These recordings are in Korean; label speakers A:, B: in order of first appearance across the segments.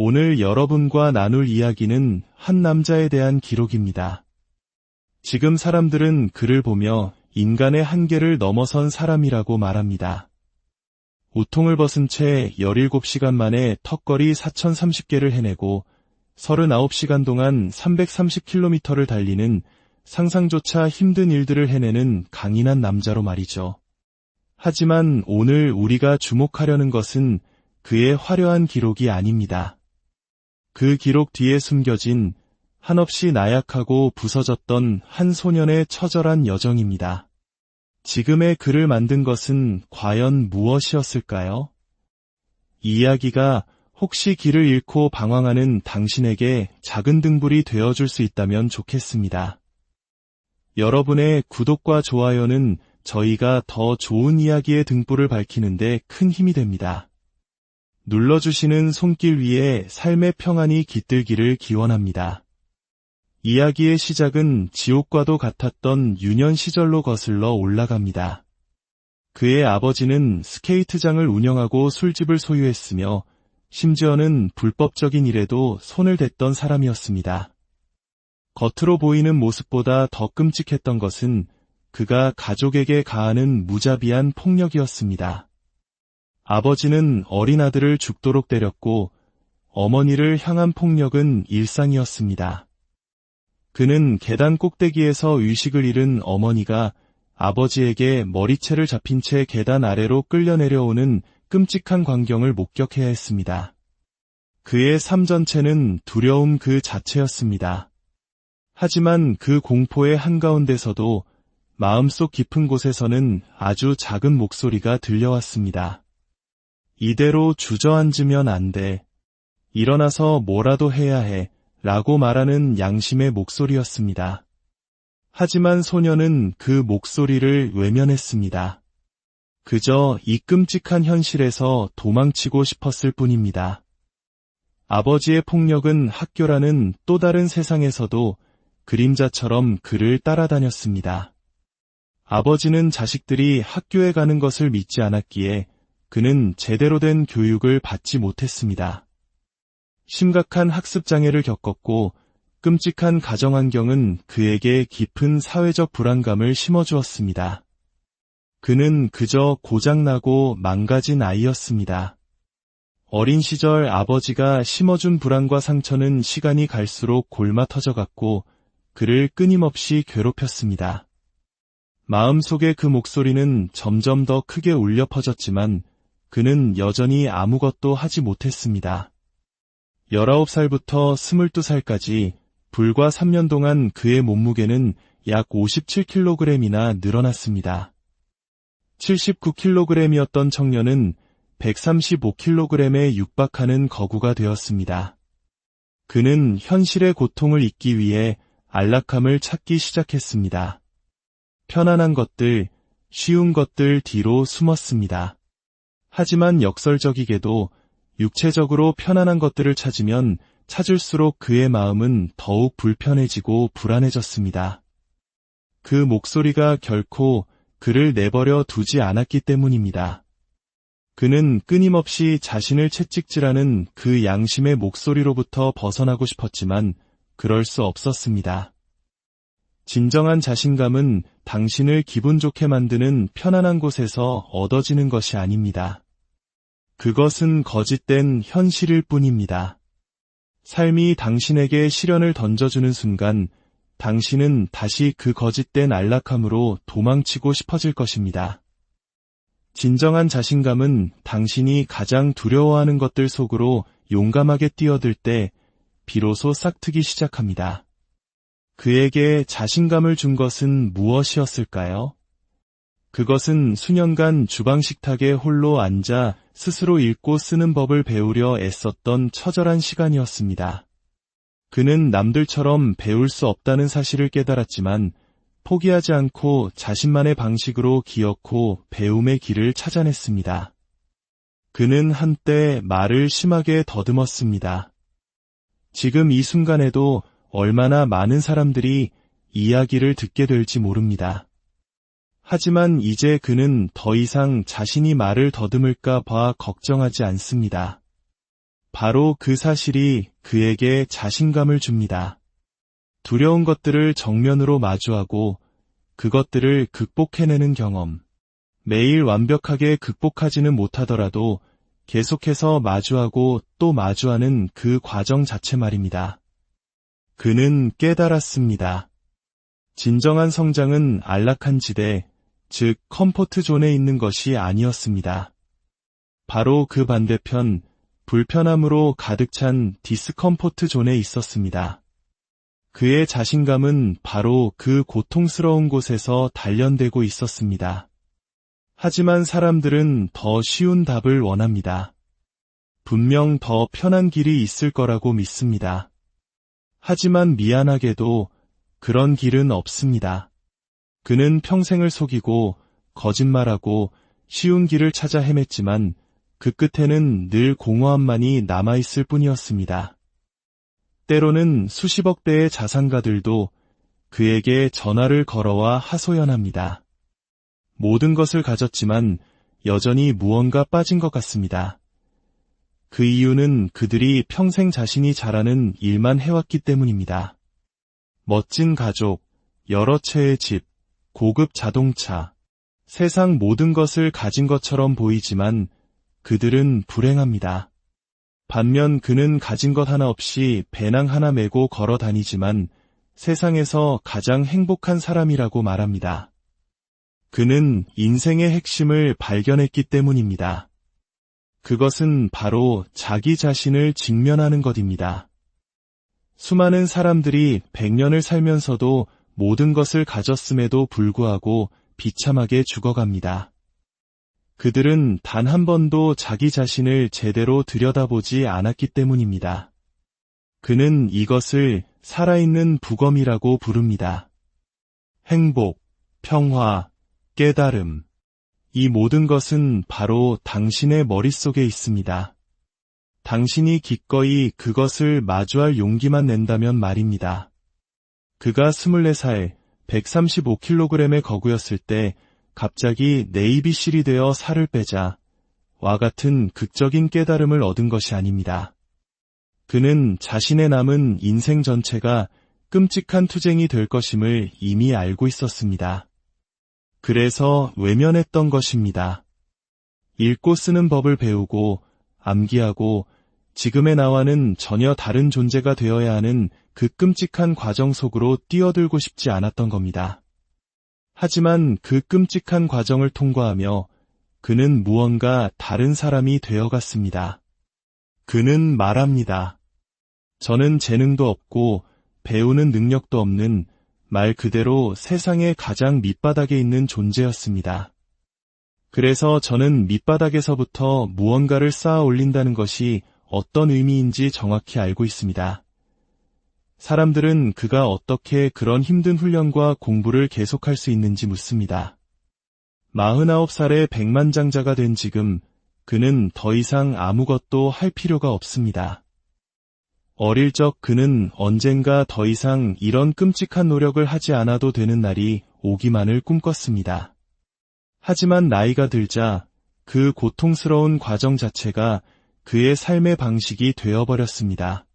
A: 오늘 여러분과 나눌 이야기는 한 남자에 대한 기록입니다. 지금 사람들은 그를 보며 인간의 한계를 넘어선 사람이라고 말합니다. 우통을 벗은 채 17시간 만에 턱걸이 4030개를 해내고 39시간 동안 330km를 달리는 상상조차 힘든 일들을 해내는 강인한 남자로 말이죠. 하지만 오늘 우리가 주목하려는 것은 그의 화려한 기록이 아닙니다. 그 기록 뒤에 숨겨진 한없이 나약하고 부서졌던 한 소년의 처절한 여정입니다. 지금의 그를 만든 것은 과연 무엇이었을까요? 이 이야기가 혹시 길을 잃고 방황하는 당신에게 작은 등불이 되어줄 수 있다면 좋겠습니다. 여러분의 구독과 좋아요는 저희가 더 좋은 이야기의 등불을 밝히는데 큰 힘이 됩니다. 눌러주시는 손길 위에 삶의 평안이 깃들기를 기원합니다. 이야기의 시작은 지옥과도 같았던 유년 시절로 거슬러 올라갑니다. 그의 아버지는 스케이트장을 운영하고 술집을 소유했으며 심지어는 불법적인 일에도 손을 댔던 사람이었습니다. 겉으로 보이는 모습보다 더 끔찍했던 것은 그가 가족에게 가하는 무자비한 폭력이었습니다. 아버지는 어린 아들을 죽도록 때렸고 어머니를 향한 폭력은 일상이었습니다. 그는 계단 꼭대기에서 의식을 잃은 어머니가 아버지에게 머리채를 잡힌 채 계단 아래로 끌려 내려오는 끔찍한 광경을 목격해야 했습니다. 그의 삶 전체는 두려움 그 자체였습니다. 하지만 그 공포의 한가운데서도 마음속 깊은 곳에서는 아주 작은 목소리가 들려왔습니다. 이대로 주저앉으면 안 돼. 일어나서 뭐라도 해야 해. 라고 말하는 양심의 목소리였습니다. 하지만 소녀는 그 목소리를 외면했습니다. 그저 이 끔찍한 현실에서 도망치고 싶었을 뿐입니다. 아버지의 폭력은 학교라는 또 다른 세상에서도 그림자처럼 그를 따라다녔습니다. 아버지는 자식들이 학교에 가는 것을 믿지 않았기에 그는 제대로 된 교육을 받지 못했습니다. 심각한 학습장애를 겪었고 끔찍한 가정환경은 그에게 깊은 사회적 불안감을 심어주었습니다. 그는 그저 고장나고 망가진 아이였습니다. 어린 시절 아버지가 심어준 불안과 상처는 시간이 갈수록 골마 터져갔고 그를 끊임없이 괴롭혔습니다. 마음속의 그 목소리는 점점 더 크게 울려 퍼졌지만 그는 여전히 아무것도 하지 못했습니다. 19살부터 22살까지 불과 3년 동안 그의 몸무게는 약 57kg이나 늘어났습니다. 79kg이었던 청년은 135kg에 육박하는 거구가 되었습니다. 그는 현실의 고통을 잊기 위해 안락함을 찾기 시작했습니다. 편안한 것들, 쉬운 것들 뒤로 숨었습니다. 하지만 역설적이게도 육체적으로 편안한 것들을 찾으면 찾을수록 그의 마음은 더욱 불편해지고 불안해졌습니다. 그 목소리가 결코 그를 내버려 두지 않았기 때문입니다. 그는 끊임없이 자신을 채찍질하는 그 양심의 목소리로부터 벗어나고 싶었지만 그럴 수 없었습니다. 진정한 자신감은 당신을 기분 좋게 만드는 편안한 곳에서 얻어지는 것이 아닙니다. 그것은 거짓된 현실일 뿐입니다. 삶이 당신에게 시련을 던져주는 순간 당신은 다시 그 거짓된 안락함으로 도망치고 싶어질 것입니다. 진정한 자신감은 당신이 가장 두려워하는 것들 속으로 용감하게 뛰어들 때 비로소 싹트기 시작합니다. 그에게 자신감을 준 것은 무엇이었을까요? 그것은 수년간 주방 식탁에 홀로 앉아 스스로 읽고 쓰는 법을 배우려 애썼던 처절한 시간이었습니다. 그는 남들처럼 배울 수 없다는 사실을 깨달았지만 포기하지 않고 자신만의 방식으로 기어코 배움의 길을 찾아냈습니다. 그는 한때 말을 심하게 더듬었습니다. 지금 이 순간에도 얼마나 많은 사람들이 이야기를 듣게 될지 모릅니다. 하지만 이제 그는 더 이상 자신이 말을 더듬을까 봐 걱정하지 않습니다. 바로 그 사실이 그에게 자신감을 줍니다. 두려운 것들을 정면으로 마주하고 그것들을 극복해내는 경험. 매일 완벽하게 극복하지는 못하더라도 계속해서 마주하고 또 마주하는 그 과정 자체 말입니다. 그는 깨달았습니다. 진정한 성장은 안락한 지대, 즉 컴포트 존에 있는 것이 아니었습니다. 바로 그 반대편, 불편함으로 가득 찬 디스컴포트 존에 있었습니다. 그의 자신감은 바로 그 고통스러운 곳에서 단련되고 있었습니다. 하지만 사람들은 더 쉬운 답을 원합니다. 분명 더 편한 길이 있을 거라고 믿습니다. 하지만 미안하게도 그런 길은 없습니다. 그는 평생을 속이고 거짓말하고 쉬운 길을 찾아 헤맸지만 그 끝에는 늘 공허함만이 남아있을 뿐이었습니다. 때로는 수십억 대의 자산가들도 그에게 전화를 걸어와 하소연합니다. 모든 것을 가졌지만 여전히 무언가 빠진 것 같습니다. 그 이유는 그들이 평생 자신이 잘하는 일만 해왔기 때문입니다. 멋진 가족, 여러 채의 집, 고급 자동차, 세상 모든 것을 가진 것처럼 보이지만 그들은 불행합니다. 반면 그는 가진 것 하나 없이 배낭 하나 메고 걸어 다니지만 세상에서 가장 행복한 사람이라고 말합니다. 그는 인생의 핵심을 발견했기 때문입니다. 그것은 바로 자기 자신을 직면하는 것입니다. 수많은 사람들이 100년을 살면서도 모든 것을 가졌음에도 불구하고 비참하게 죽어갑니다. 그들은 단 한 번도 자기 자신을 제대로 들여다보지 않았기 때문입니다. 그는 이것을 살아있는 부검이라고 부릅니다. 행복, 평화, 깨달음. 이 모든 것은 바로 당신의 머릿속에 있습니다. 당신이 기꺼이 그것을 마주할 용기만 낸다면 말입니다. 그가 24살, 135kg의 거구였을 때 갑자기 네이비실이 되어 살을 빼자 와 같은 극적인 깨달음을 얻은 것이 아닙니다. 그는 자신의 남은 인생 전체가 끔찍한 투쟁이 될 것임을 이미 알고 있었습니다. 그래서 외면했던 것입니다. 읽고 쓰는 법을 배우고 암기하고 지금의 나와는 전혀 다른 존재가 되어야 하는 그 끔찍한 과정 속으로 뛰어들고 싶지 않았던 겁니다. 하지만 그 끔찍한 과정을 통과하며 그는 무언가 다른 사람이 되어갔습니다. 그는 말합니다. 저는 재능도 없고 배우는 능력도 없는 말 그대로 세상의 가장 밑바닥에 있는 존재였습니다. 그래서 저는 밑바닥에서부터 무언가를 쌓아 올린다는 것이 어떤 의미인지 정확히 알고 있습니다. 사람들은 그가 어떻게 그런 힘든 훈련과 공부를 계속할 수 있는지 묻습니다. 49살의 백만장자가 된 지금 그는 더 이상 아무것도 할 필요가 없습니다. 어릴 적 그는 언젠가 더 이상 이런 끔찍한 노력을 하지 않아도 되는 날이 오기만을 꿈꿨습니다. 하지만 나이가 들자 그 고통스러운 과정 자체가 그의 삶의 방식이 되어버렸습니다.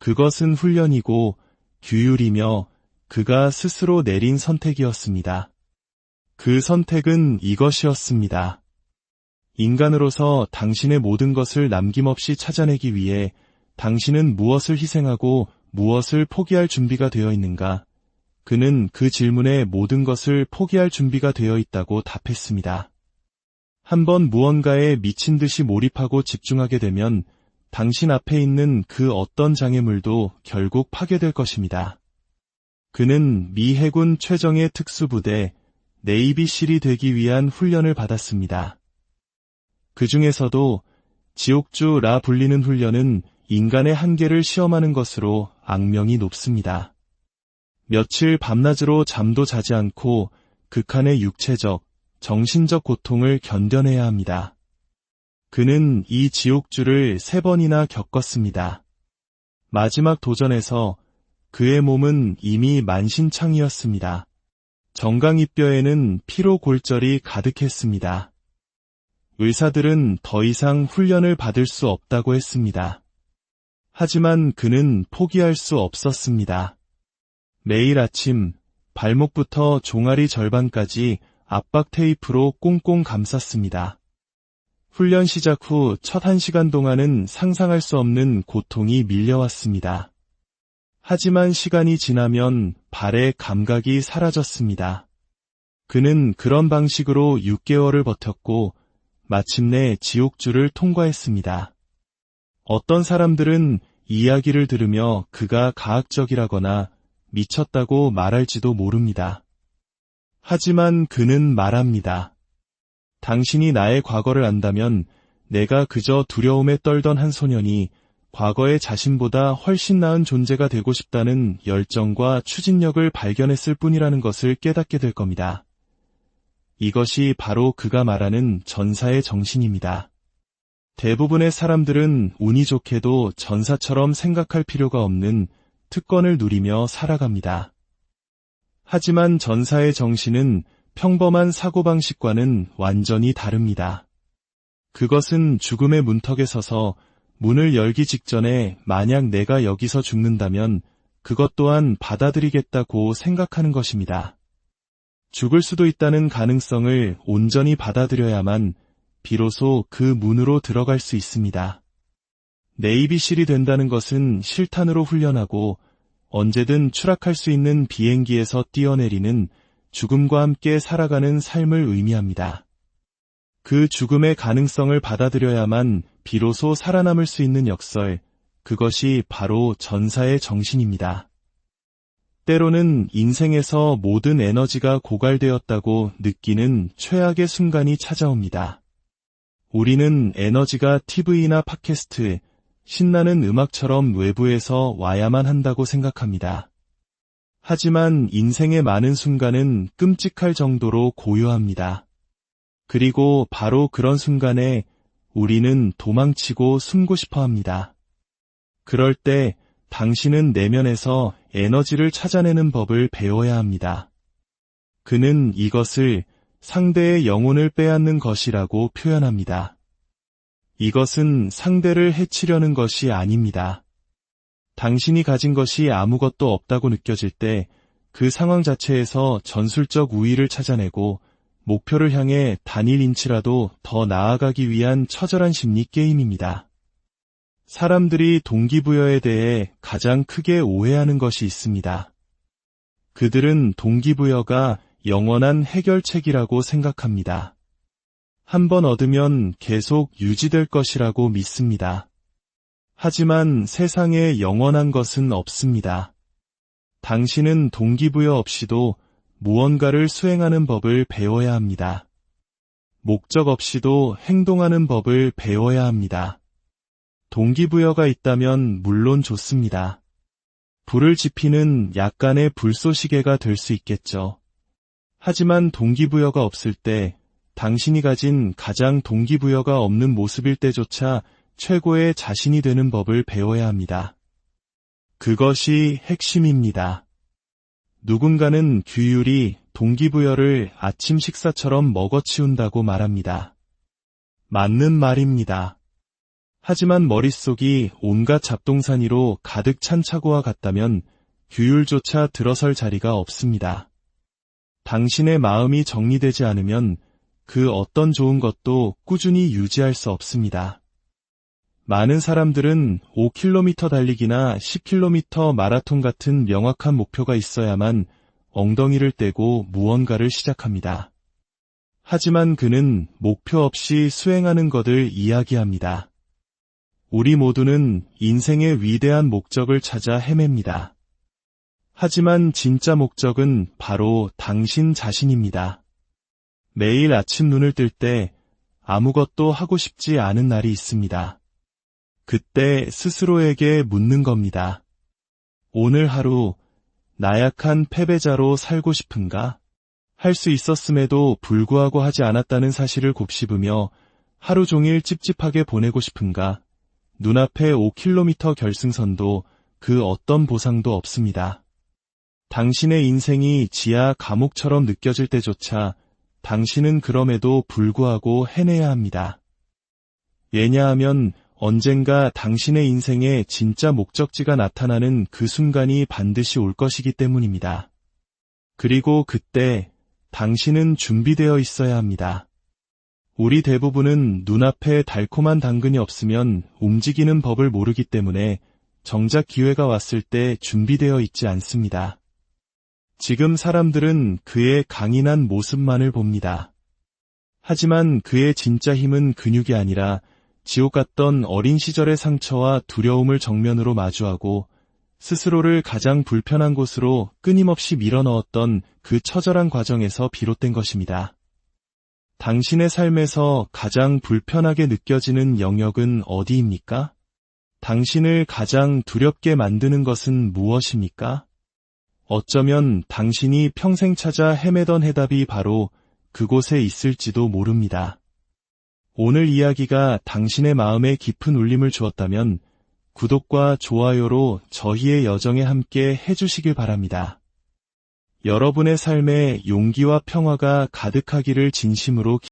A: 그것은 훈련이고 규율이며 그가 스스로 내린 선택이었습니다. 그 선택은 이것이었습니다. 인간으로서 당신의 모든 것을 남김없이 찾아내기 위해 당신은 무엇을 희생하고 무엇을 포기할 준비가 되어 있는가? 그는 그 질문에 모든 것을 포기할 준비가 되어 있다고 답했습니다. 한번 무언가에 미친 듯이 몰입하고 집중하게 되면 당신 앞에 있는 그 어떤 장애물도 결국 파괴될 것입니다. 그는 미 해군 최정예 특수부대 네이비실이 되기 위한 훈련을 받았습니다. 그 중에서도 지옥주라 불리는 훈련은 인간의 한계를 시험하는 것으로 악명이 높습니다. 며칠 밤낮으로 잠도 자지 않고 극한의 육체적, 정신적 고통을 견뎌내야 합니다. 그는 이 지옥주를 3번이나 겪었습니다. 마지막 도전에서 그의 몸은 이미 만신창이었습니다. 정강이뼈에는 피로 골절이 가득했습니다. 의사들은 더 이상 훈련을 받을 수 없다고 했습니다. 하지만 그는 포기할 수 없었습니다. 매일 아침 발목부터 종아리 절반까지 압박 테이프로 꽁꽁 감쌌습니다. 훈련 시작 후 첫 1시간 동안은 상상할 수 없는 고통이 밀려왔습니다. 하지만 시간이 지나면 발의 감각이 사라졌습니다. 그는 그런 방식으로 6개월을 버텼고 마침내 지옥줄을 통과했습니다. 어떤 사람들은 이야기를 들으며 그가 가학적이라거나 미쳤다고 말할지도 모릅니다. 하지만 그는 말합니다. 당신이 나의 과거를 안다면 내가 그저 두려움에 떨던 한 소년이 과거의 자신보다 훨씬 나은 존재가 되고 싶다는 열정과 추진력을 발견했을 뿐이라는 것을 깨닫게 될 겁니다. 이것이 바로 그가 말하는 전사의 정신입니다. 대부분의 사람들은 운이 좋게도 전사처럼 생각할 필요가 없는 특권을 누리며 살아갑니다. 하지만 전사의 정신은 평범한 사고방식과는 완전히 다릅니다. 그것은 죽음의 문턱에 서서 문을 열기 직전에 만약 내가 여기서 죽는다면 그것 또한 받아들이겠다고 생각하는 것입니다. 죽을 수도 있다는 가능성을 온전히 받아들여야만 비로소 그 문으로 들어갈 수 있습니다. 네이비실이 된다는 것은 실탄으로 훈련하고 언제든 추락할 수 있는 비행기에서 뛰어내리는 죽음과 함께 살아가는 삶을 의미합니다. 그 죽음의 가능성을 받아들여야만 비로소 살아남을 수 있는 역설, 그것이 바로 전사의 정신입니다. 때로는 인생에서 모든 에너지가 고갈되었다고 느끼는 최악의 순간이 찾아옵니다. 우리는 에너지가 TV나 팟캐스트, 신나는 음악처럼 외부에서 와야만 한다고 생각합니다. 하지만 인생의 많은 순간은 끔찍할 정도로 고요합니다. 그리고 바로 그런 순간에 우리는 도망치고 숨고 싶어 합니다. 그럴 때 당신은 내면에서 에너지를 찾아내는 법을 배워야 합니다. 그는 이것을 상대의 영혼을 빼앗는 것이라고 표현합니다. 이것은 상대를 해치려는 것이 아닙니다. 당신이 가진 것이 아무것도 없다고 느껴질 때 그 상황 자체에서 전술적 우위를 찾아내고 목표를 향해 단일 인치라도 더 나아가기 위한 처절한 심리 게임입니다. 사람들이 동기부여에 대해 가장 크게 오해하는 것이 있습니다. 그들은 동기부여가 영원한 해결책이라고 생각합니다. 한번 얻으면 계속 유지될 것이라고 믿습니다. 하지만 세상에 영원한 것은 없습니다. 당신은 동기부여 없이도 무언가를 수행하는 법을 배워야 합니다. 목적 없이도 행동하는 법을 배워야 합니다. 동기부여가 있다면 물론 좋습니다. 불을 지피는 약간의 불쏘시개가 될 수 있겠죠. 하지만 동기부여가 없을 때 당신이 가진 가장 동기부여가 없는 모습일 때조차 최고의 자신이 되는 법을 배워야 합니다. 그것이 핵심입니다. 누군가는 규율이 동기부여를 아침 식사처럼 먹어치운다고 말합니다. 맞는 말입니다. 하지만 머릿속이 온갖 잡동사니로 가득 찬 차고와 같다면 규율조차 들어설 자리가 없습니다. 당신의 마음이 정리되지 않으면 그 어떤 좋은 것도 꾸준히 유지할 수 없습니다. 많은 사람들은 5km 달리기나 10km 마라톤 같은 명확한 목표가 있어야만 엉덩이를 떼고 무언가를 시작합니다. 하지만 그는 목표 없이 수행하는 것을 이야기합니다. 우리 모두는 인생의 위대한 목적을 찾아 헤맵니다. 하지만 진짜 목적은 바로 당신 자신입니다. 매일 아침 눈을 뜰 때 아무것도 하고 싶지 않은 날이 있습니다. 그때 스스로에게 묻는 겁니다. 오늘 하루 나약한 패배자로 살고 싶은가? 할 수 있었음에도 불구하고 하지 않았다는 사실을 곱씹으며 하루 종일 찝찝하게 보내고 싶은가? 눈앞에 5km 결승선도 그 어떤 보상도 없습니다. 당신의 인생이 지하 감옥처럼 느껴질 때조차 당신은 그럼에도 불구하고 해내야 합니다. 왜냐하면 언젠가 당신의 인생에 진짜 목적지가 나타나는 그 순간이 반드시 올 것이기 때문입니다. 그리고 그때 당신은 준비되어 있어야 합니다. 우리 대부분은 눈앞에 달콤한 당근이 없으면 움직이는 법을 모르기 때문에 정작 기회가 왔을 때 준비되어 있지 않습니다. 지금 사람들은 그의 강인한 모습만을 봅니다. 하지만 그의 진짜 힘은 근육이 아니라 지옥 같던 어린 시절의 상처와 두려움을 정면으로 마주하고 스스로를 가장 불편한 곳으로 끊임없이 밀어넣었던 그 처절한 과정에서 비롯된 것입니다. 당신의 삶에서 가장 불편하게 느껴지는 영역은 어디입니까? 당신을 가장 두렵게 만드는 것은 무엇입니까? 어쩌면 당신이 평생 찾아 헤매던 해답이 바로 그곳에 있을지도 모릅니다. 오늘 이야기가 당신의 마음에 깊은 울림을 주었다면 구독과 좋아요로 저희의 여정에 함께 해주시길 바랍니다. 여러분의 삶에 용기와 평화가 가득하기를 진심으로